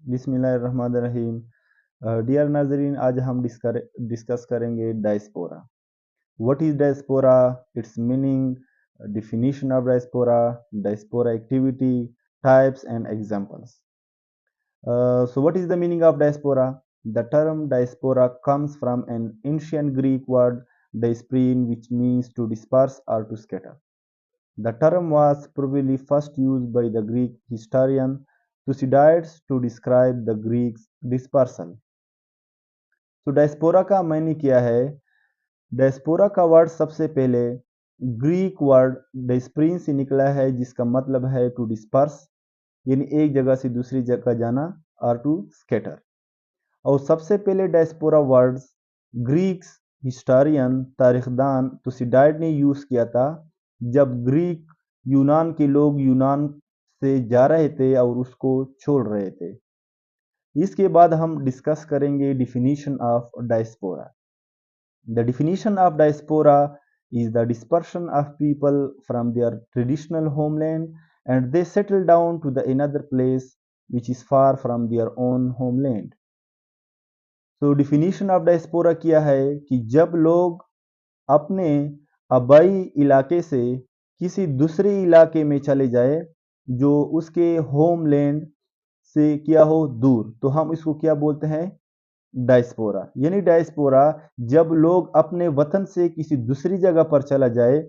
बिस्मिल्लाहिर्रहमानिर्रहीम। डियर नाजरीन, आज हम डिस्कस करेंगे diaspora. What is diaspora, it's meaning, definition of diaspora, diaspora activity, types and examples. So what is the meaning of diaspora? The term diaspora comes from an ancient Greek word diasporin, which means to disperse or to scatter. The term was probably first used by the Greek historian Thucydides to describe the Greeks' dispersal. तो diaspora का मायने क्या है? Diaspora का word सबसे पहले Greek word डायस्प्रीन से निकला है, जिसका मतलब है टू डिस्पर्स, यानी एक जगह से दूसरी जगह जाना, और टू स्कैटर। और सबसे पहले डायस्पोरा वर्ड्स ग्रीक्स हिस्टोरियन तारीखदान तुसिडाइड ने यूज किया था जब ग्रीक यूनान के लोग यूनान से जा रहे थे और उसको छोड़ रहे थे। इसके बाद हम डिस्कस करेंगे definition of diaspora. The definition of diaspora is the dispersion of people from their traditional homeland and they settle down to the another place which is far from their own homeland. So definition of diaspora क्या है कि जब लोग अपने आबाई इलाके से किसी दूसरे इलाके में चले जाए जो उसके होमलैंड से क्या हो दूर, तो हम इसको क्या बोलते हैं? डायस्पोरा। यानी डायस्पोरा जब लोग अपने वतन से किसी दूसरी जगह पर चला जाए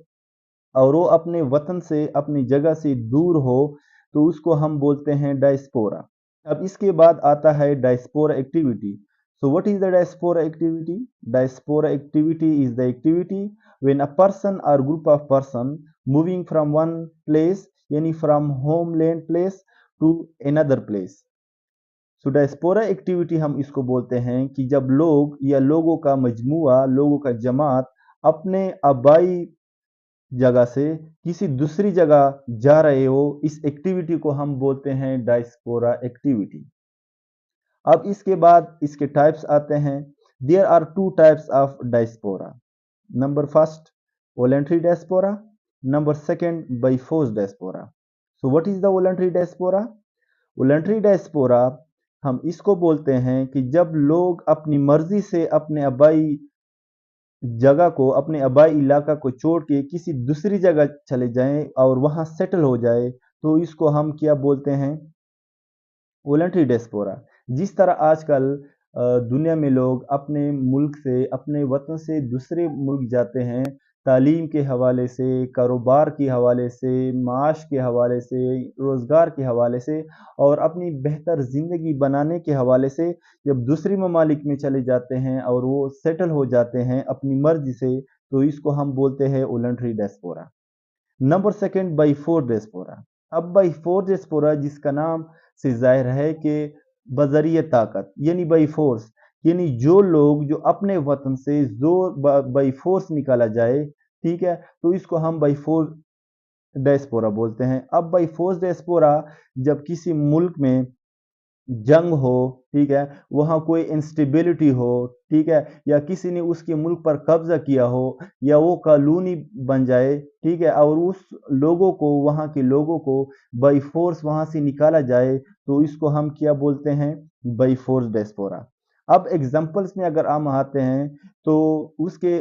और वो अपने वतन से अपनी जगह से दूर हो, तो उसको हम बोलते हैं डायस्पोरा। अब इसके बाद आता है diaspora activity. So what is the diaspora activity? Diaspora activity is the activity when a person or group of person moving from one place, यानी from homeland place to another place. So diaspora activity हम इसको बोलते हैं कि जब लोग या लोगों का मजमुआ, लोगों का जमात अपने आबाई जगह से किसी दूसरी जगह जा रहे हो, इस एक्टिविटी को हम बोलते हैं डायस्पोरा एक्टिविटी। अब इसके बाद इसके टाइप्स आते हैं। There are two types of diaspora. Number first voluntary diaspora, number second by force diaspora. So what is the voluntary diaspora? Voluntary diaspora हम इसको बोलते हैं कि जब लोग अपनी मर्जी से अपने आबाई जगह को, अपने आबाई इलाका को छोड़ के किसी दूसरी जगह चले जाएं और वहां सेटल हो जाए, तो इसको हम क्या बोलते हैं? Voluntary diaspora. जिस तरह आजकल दुनिया में लोग अपने मुल्क से, अपने वतन से दूसरे मुल्क जाते हैं, तालीम के हवाले से, कारोबार के हवाले से, माश के हवाले से, रोज़गार के हवाले से और अपनी बेहतर ज़िंदगी बनाने के हवाले से जब दूसरी ममालिक में चले जाते हैं और वो सेटल हो जाते हैं अपनी मर्ज़ी से, तो इसको हम बोलते हैं voluntary diaspora. Number second by force diaspora. अब बाई फोर्स डायस्पोरा जिसका नाम से ज़ाहिर है कि बज़रिए ताकत, यानी बाई फोर्स, यानी जो लोग जो अपने वतन से जोर बाई फोर्स निकाला जाए, ठीक है, तो इसको हम बाई फोर्स डायस्पोरा बोलते हैं। अब बाई फोर्स डायस्पोरा जब किसी मुल्क में जंग हो, ठीक है, वहाँ कोई इंस्टेबिलिटी हो, ठीक है, या किसी ने उसके मुल्क पर कब्जा किया हो या वो कॉलोनी बन जाए, ठीक है, और उस लोगों को, वहाँ के लोगों को बाई फोर्स वहाँ से निकाला जाए, तो इसको हम क्या बोलते हैं? By force diaspora. अब एग्जांपल्स में अगर हम आते हैं तो उसके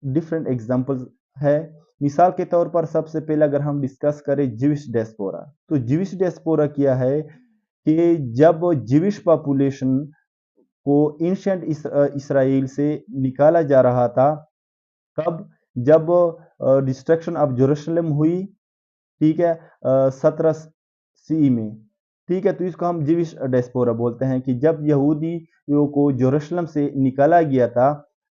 डिफरेंट एग्जांपल्स है। मिसाल के तौर पर सबसे पहले अगर हम डिस्कस करें जिविश डायस्पोरा, तो जिविश डायस्पोरा क्या है कि जब जिविश पॉपुलेशन को एंशिएंट इसराइल से निकाला जा रहा था, कब? जब डिस्ट्रक्शन ऑफ जेरूशलेम हुई, ठीक है, 17 सी में, ठीक है, तो इसको हम जिविश डायस्पोरा बोलते हैं कि जब यहूदियों को जेरूशलेम से निकाला गया था,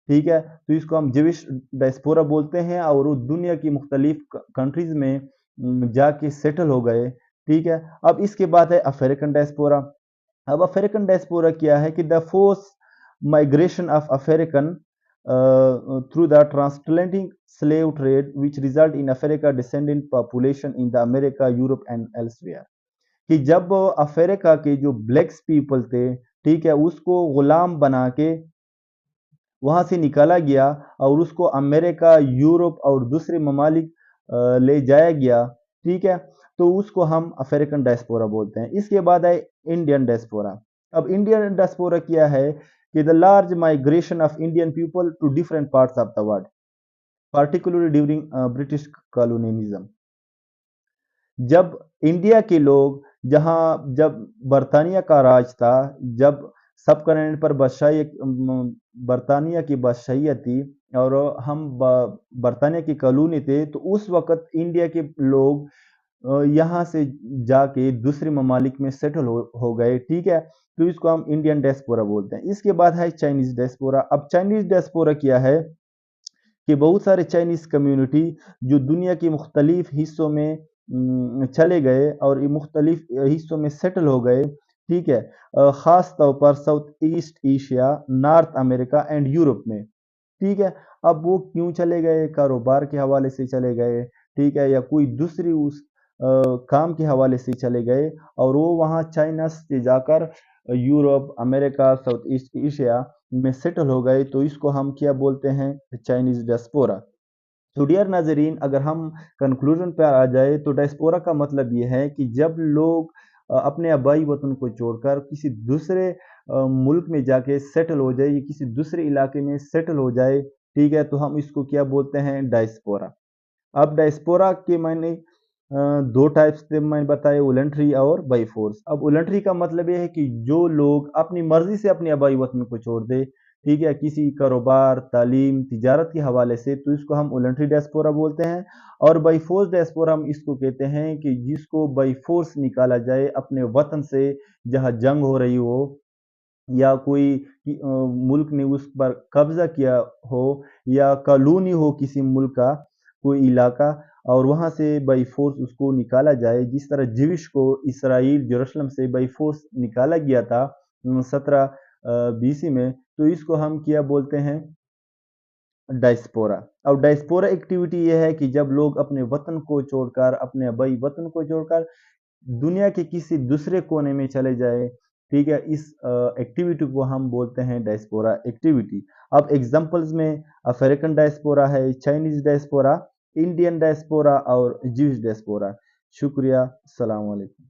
ठीक है, तो इसको हम जिविश डायस्पोरा बोलते हैं और वो दुनिया की मुख्तलिफ कंट्रीज में जाके सेटल हो गए, ठीक है। अब इसके बाद है अफ्रीकन डायस्पोरा। अब अफ्रीकन डायस्पोरा क्या है कि the force migration of African through the transatlantic slave trade which result in Africa descendant population in the America, Europe and elsewhere। कि जब अफ्रीका के जो ब्लैक्स पीपल थे, ठीक है, उसको गुलाम बना के वहां से निकाला गया और उसको अमेरिका, यूरोप और दूसरे ममालिक ले जाया गया, ठीक है, तो उसको हम अफ्रीकन डायस्पोरा बोलते हैं। इसके बाद है इंडियन डायस्पोरा। अब इंडियन डायस्पोरा क्या है कि the large migration of Indian people to different parts of the world, particularly during British colonialism. जब इंडिया के लोग जब बरतानिया का राज था, जब सब कॉन्टिनेंट पर बरतानिया की बादशाही थी और हम बरतानिया की कॉलोनी थे, तो उस वक्त इंडिया के लोग यहाँ से जाके दूसरे ममालिक में सेटल हो गए, ठीक है। तो इसको हम इंडियन डायस्पोरा बोलते हैं। इसके बाद है चाइनीज डायस्पोरा। अब चाइनीज डायस्पोरा क्या है कि बहुत सारे चाइनीज कम्युनिटी जो दुनिया के मुख्तलिफ हिस्सों में चले गए और मुख्तलिफ हिस्सों में सेटल हो गए, ठीक है। ख़ास तौर पर south east Asia, north America and Europe में, ठीक है। अब वो क्यों चले गए? कारोबार के हवाले से चले गए, ठीक है, या कोई दूसरी उस काम के हवाले से चले गए और वो वहाँ चाइना से जाकर Europe, America, south east Asia में सेटल हो गए। तो इसको हम क्या बोलते हैं? Chinese diaspora. तो डियर नाजरीन, अगर हम कंक्लूजन पे आ जाए तो डायस्पोरा का मतलब ये है कि जब लोग अपने आबाई वतन को छोड़कर किसी दूसरे मुल्क में जाके सेटल हो जाए, या किसी दूसरे इलाके में सेटल हो जाए, ठीक है, तो हम इसको क्या बोलते हैं? डायस्पोरा। अब डायस्पोरा के मायने दो टाइप्स थे मैंने बताए, वॉलंटरी और बाई फोर्स। अब वॉलंटरी का मतलब ये है कि जो लोग अपनी मर्जी से अपने आबाई वतन को छोड़ दे, ठीक है, किसी कारोबार, तालीम, तिजारत के हवाले से, तो इसको हम वॉलंटरी डायस्पोरा बोलते हैं। और बाई फोर्स डायस्पोरा हम इसको कहते हैं कि जिसको बाई फोर्स निकाला जाए अपने वतन से, जहाँ जंग हो रही हो या कोई मुल्क ने उस पर कब्जा किया हो, या कॉलोनी हो किसी मुल्क का कोई इलाका, और वहां से बाई फोर्स उसको निकाला जाए। जिस तरह जीविश को इसराइल जेरूशलम से बाई फोर्स निकाला गया था 17 बीसी में, तो इसको हम क्या बोलते हैं? डायस्पोरा। अब डायस्पोरा एक्टिविटी यह है कि जब लोग अपने वतन को छोड़कर, अपने आबाई वतन को छोड़कर दुनिया के किसी दूसरे कोने में चले जाए, ठीक है, इस एक्टिविटी को हम बोलते हैं डायस्पोरा एक्टिविटी। अब एग्जांपल्स में अफ्रीकन डायस्पोरा है, चाइनीज डायस्पोरा, इंडियन डायस्पोरा और ज्यूश डायस्पोरा। शुक्रिया, अस्सलाम वालेकुम।